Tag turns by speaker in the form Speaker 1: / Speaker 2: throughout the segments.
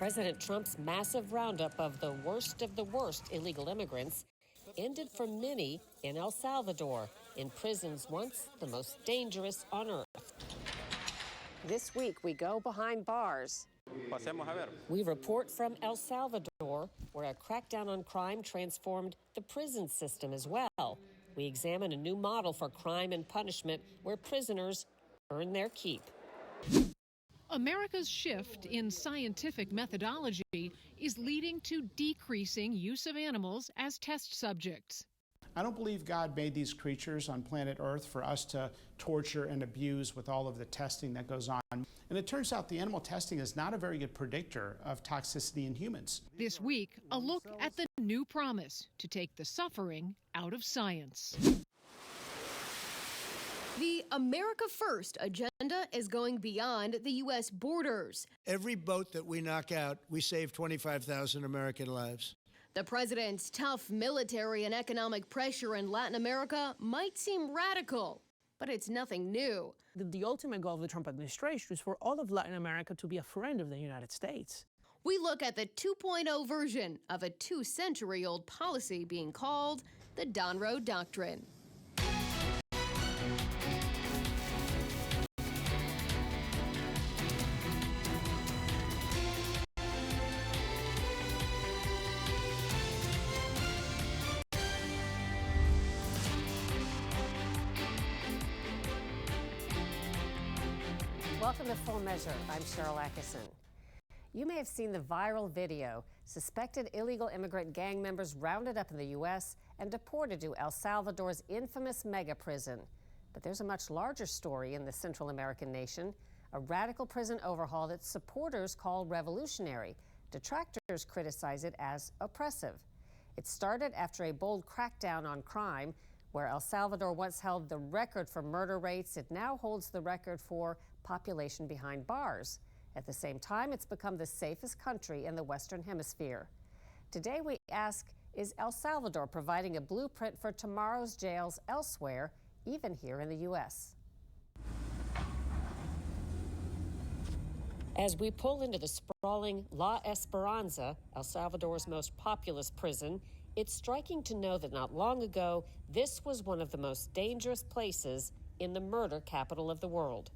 Speaker 1: President Trump's massive roundup of the worst illegal immigrants ended for many in El Salvador, in prisons once the most dangerous on earth. This week, we go behind bars. We report from El Salvador, where a crackdown on crime transformed the prison system as well. We examine a new model for crime and punishment where prisoners earn their keep.
Speaker 2: America's shift in scientific methodology is leading to decreasing use of animals as test subjects.
Speaker 3: I don't believe God made these creatures on planet Earth for us to torture and abuse with all of the testing that goes on. And it turns out the animal testing is not a very good predictor of toxicity in humans.
Speaker 2: This week, a look at the new promise to take the suffering out of science.
Speaker 4: The America First agenda is going beyond the U.S. borders.
Speaker 5: Every boat that we knock out, we save 25,000 American lives.
Speaker 4: The president's tough military and economic pressure in Latin America might seem radical, but it's nothing new.
Speaker 6: The ultimate goal of the Trump administration is for all of Latin America to be a friend of the United States.
Speaker 4: We look at the 2.0 version of a 2-century-old policy being called the Donro Doctrine.
Speaker 1: Welcome to Full Measure. I'm Sharyl Attkisson. You may have seen the viral video. Suspected illegal immigrant gang members rounded up in the U.S. and deported to El Salvador's infamous mega prison. But there's a much larger story in the Central American nation, a radical prison overhaul that supporters call revolutionary. Detractors criticize it as oppressive. It started after a bold crackdown on crime. Where El Salvador once held the record for murder rates, it now holds the record for population behind bars. At the same time, it's become the safest country in the Western Hemisphere. Today we ask, is El Salvador providing a blueprint for tomorrow's jails elsewhere, even here in the U.S.? As we pull into the sprawling La Esperanza, El Salvador's most populous prison, it's striking to know that not long ago, this was one of the most dangerous places in the murder capital of the world.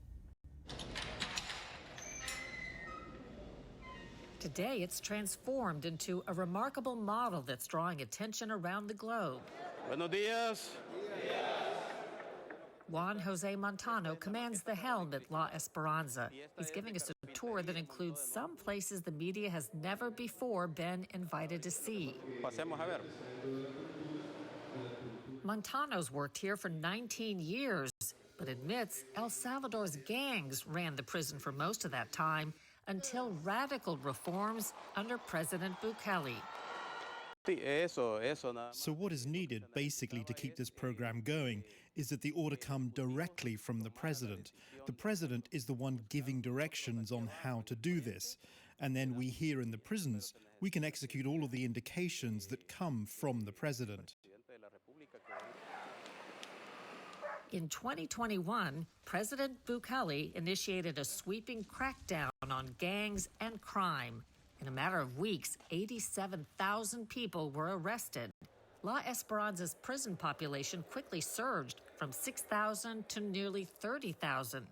Speaker 1: Today, it's transformed into a remarkable model that's drawing attention around the globe.
Speaker 7: Buenos dias.
Speaker 1: Juan Jose Montano commands the helm at La Esperanza. He's giving us a tour that includes some places the media has never before been invited to see.
Speaker 7: Pasemos a ver.
Speaker 1: Montano's worked here for 19 years, but admits El Salvador's gangs ran the prison for most of that time until radical reforms under President Bukele.
Speaker 8: So what is needed, basically, to keep this program going is that the order come directly from the president. The president is the one giving directions on how to do this. And then we here in the prisons, we can execute all of the indications that come from the president.
Speaker 1: In 2021, President Bukele initiated a sweeping crackdown on gangs and crime. In a matter of weeks, 87,000 people were arrested. La Esperanza's prison population quickly surged from 6,000 to nearly 30,000.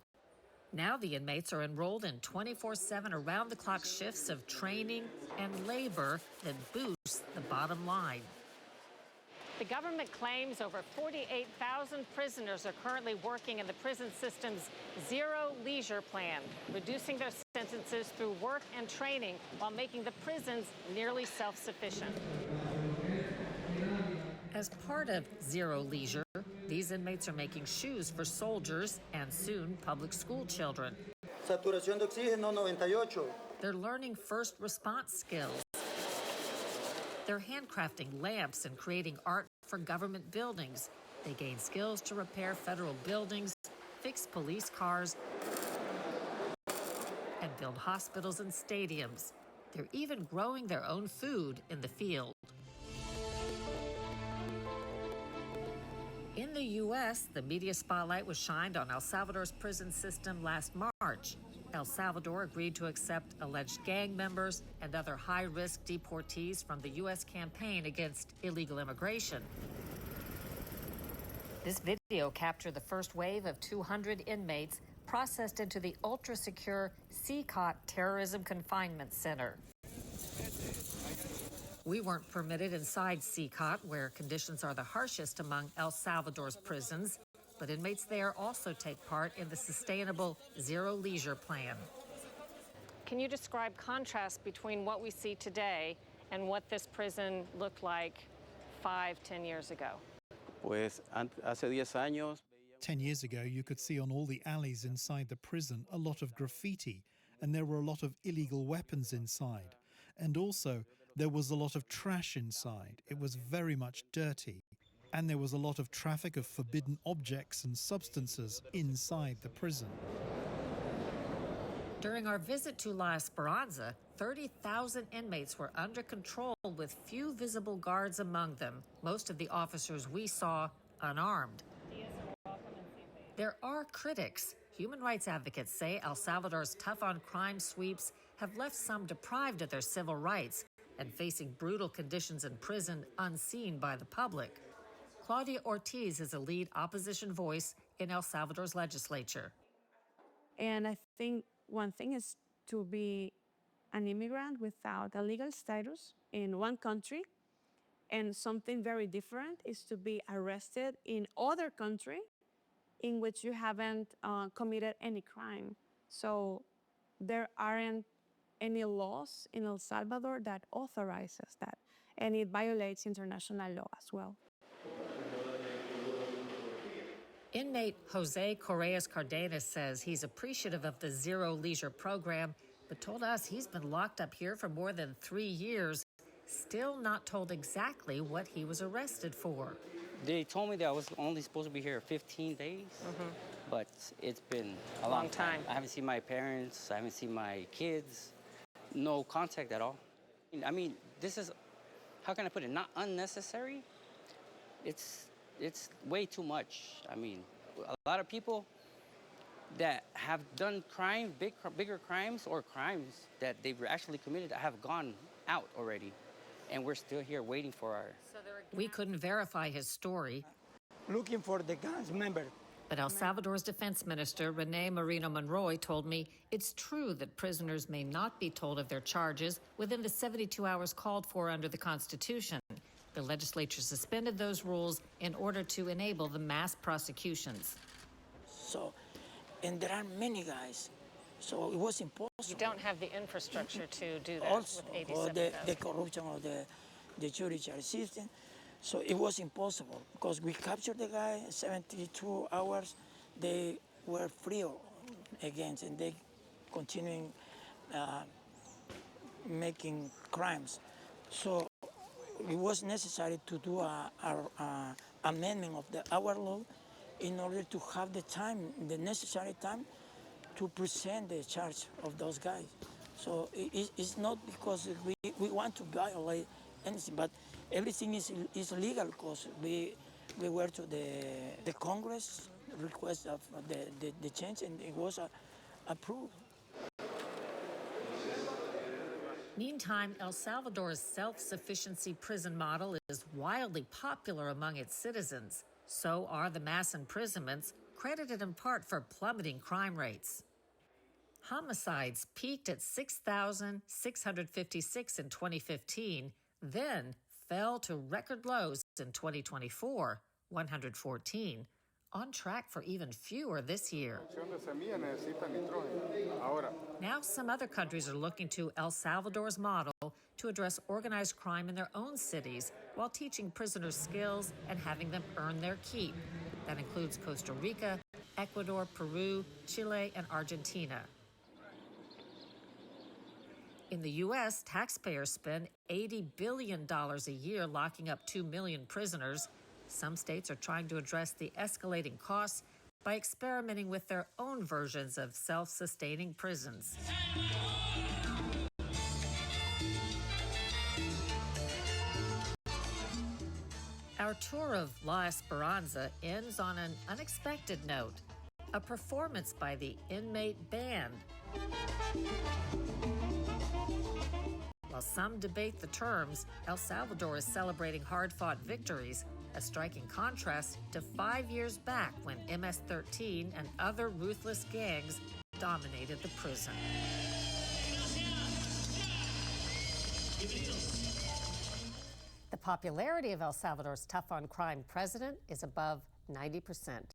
Speaker 1: Now the inmates are enrolled in 24/7 around-the-clock shifts of training and labor that boosts the bottom line. The government claims over 48,000 prisoners are currently working in the prison system's zero leisure plan, reducing their sentences through work and training while making the prisons nearly self-sufficient. As part of zero leisure, these inmates are making shoes for soldiers and soon public school children.
Speaker 9: Saturación de oxígeno 98.
Speaker 1: They're learning first response skills. They're handcrafting lamps and creating art for government buildings. They gain skills to repair federal buildings, fix police cars, and build hospitals and stadiums. They're even growing their own food in the field. In the U.S., the media spotlight was shined on El Salvador's prison system last March. El Salvador agreed to accept alleged gang members and other high-risk deportees from the U.S. campaign against illegal immigration. This video captured the first wave of 200 inmates processed into the ultra-secure CCOT Terrorism Confinement Center. We weren't permitted inside CCOT, where conditions are the harshest among El Salvador's prisons, but inmates there also take part in the sustainable Zero Leisure Plan.
Speaker 10: Can you describe contrast between what we see today and what this prison looked like 5-10 years ago?
Speaker 7: Pues hace 10 años.
Speaker 8: 10 years ago, you could see on all the alleys inside the prison a lot of graffiti, and there were a lot of illegal weapons inside. And also, there was a lot of trash inside. It was very much dirty. And there was a lot of traffic of forbidden objects and substances inside the prison.
Speaker 1: During our visit to La Esperanza, 30,000 inmates were under control with few visible guards among them, most of the officers we saw unarmed. There are critics. Human rights advocates say El Salvador's tough-on-crime sweeps have left some deprived of their civil rights and facing brutal conditions in prison unseen by the public. Claudia Ortiz is a lead opposition voice in El Salvador's legislature.
Speaker 11: And I think one thing is to be an immigrant without a legal status in one country, and something very different is to be arrested in other country in which you haven't committed any crime. So there aren't any laws in El Salvador that authorizes that, and it violates international law as well.
Speaker 1: Inmate Jose Correas Cardenas says he's appreciative of the Zero Leisure program, but told us he's been locked up here for more than 3 years, still not told exactly what he was arrested for.
Speaker 12: They told me that I was only supposed to be here 15 days, but it's been a long time. I haven't seen my parents, I haven't seen my kids, no contact at all. I mean, this is, how can I put it, not unnecessary. It's way too much. I mean, a lot of people that have done crime, bigger crimes or crimes that they've actually committed have gone out already. And we're still here waiting for our...
Speaker 1: We couldn't verify his story.
Speaker 9: Looking for the gangs member.
Speaker 1: But El Salvador's defense minister, Rene Moreno Monroy, told me it's true that prisoners may not be told of their charges within the 72 hours called for under the Constitution. The legislature suspended those rules in order to enable the mass prosecutions.
Speaker 13: So, and there are many guys, so it was impossible.
Speaker 10: You don't have the infrastructure to do that
Speaker 13: also,
Speaker 10: with 87,000.
Speaker 13: the corruption of the judicial system. So it was impossible because we captured the guy, 72 hours, they were free again, and they continuing making crimes. So it was necessary to do a amendment of our law in order to have the time, the necessary time, to present the charge of those guys. So it's not because we want to violate anything, but everything is legal because we were to the Congress request of the change, and it was approved.
Speaker 1: Meantime, El Salvador's self-sufficiency prison model is wildly popular among its citizens. So are the mass imprisonments, credited in part for plummeting crime rates. Homicides peaked at 6,656 in 2015, then fell to record lows in 2024, 114, on track for even fewer this year. Now some other countries are looking to El Salvador's model to address organized crime in their own cities while teaching prisoners skills and having them earn their keep. That includes Costa Rica, Ecuador, Peru, Chile, and Argentina. In the U.S., taxpayers spend $80 billion a year locking up 2 million prisoners. Some states are trying to address the escalating costs by experimenting with their own versions of self-sustaining prisons. Our tour of La Esperanza ends on an unexpected note. A performance by the inmate band While some debate the terms, El Salvador is celebrating hard-fought victories, a striking contrast to 5 years back when MS-13 and other ruthless gangs dominated the prison. The popularity of El Salvador's tough-on-crime president is above 90%.